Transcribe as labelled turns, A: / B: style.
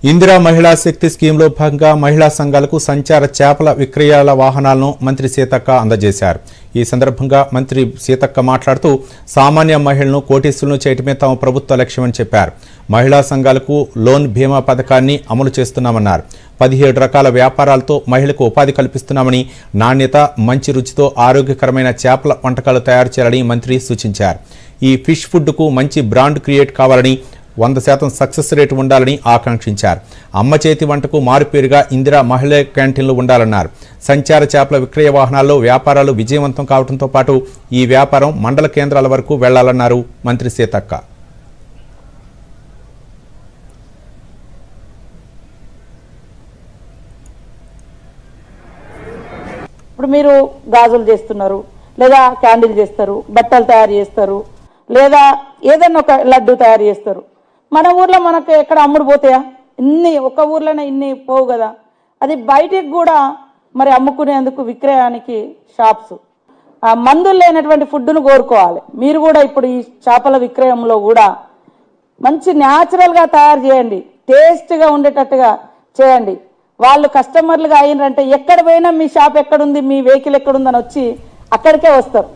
A: ఇందిరా మహిళా శక్తి స్కీమ్లో భాగంగా మహిళా సంఘాలకు సంచార చేపల విక్రయాల వాహనాలను మంత్రి సీతక్క అందజేశారు. ఈ సందర్భంగా మంత్రి సీతక్క మాట్లాడుతూ సామాన్య మహిళలను కోటీశ్వరులను చేయటమే తమ ప్రభుత్వ లక్ష్యమని చెప్పారు. మహిళా సంఘాలకు లోన్ బీమా పథకాన్ని అమలు చేస్తున్నామన్నారు. 17 రకాల వ్యాపారాలతో మహిళలకు ఉపాధి కల్పిస్తున్నామని, నాణ్యత మంచి రుచితో ఆరోగ్యకరమైన చేపల వంటకాలు తయారు చేయాలని మంత్రి సూచించారు. ఈ ఫిష్ ఫుడ్కు మంచి బ్రాండ్ క్రియేట్ కావాలని, 100% సక్సెస్ రేటు ఉండాలని ఆకాంక్షించారు. అమ్మ చేతి వంటకు మారుపేరుగా ఇందిరా మహిళా క్యాంటీన్లు ఉండాలన్నారు. సంచార చేపల విక్రయ వాహనాల్లో వ్యాపారాలు విజయవంతం కావడంతో పాటు ఈ వ్యాపారం మండల కేంద్రాల వరకు వెళ్లాలన్నారు మంత్రి సీతక్క.
B: ఇప్పుడు మీరు గాజులు చేస్తున్నారు, లేదా క్యాండిల్ చేస్తారు, బట్టలు తయారు చేస్తారు, లేదా ఏదైనా ఒక లడ్డు తయారు చేస్తారు. మన ఊర్లో మనకు ఎక్కడ అమ్ముడు పోతాయా? ఒక ఊర్లోనే ఇన్ని పోవు కదా. అది బయటికి కూడా మరి అమ్ముకునేందుకు విక్రయానికి షాప్స్, ఆ మందులు లేనటువంటి ఫుడ్ను కోరుకోవాలి. మీరు కూడా ఇప్పుడు ఈ చేపల విక్రయంలో కూడా మంచి న్యాచురల్గా తయారు చేయండి, టేస్ట్గా ఉండేటట్టుగా చేయండి. వాళ్ళు కస్టమర్లుగా అయినరంటే ఎక్కడ పోయినా మీ షాప్ ఎక్కడుంది, మీ వెహికల్ ఎక్కడుందని వచ్చి అక్కడికే వస్తారు.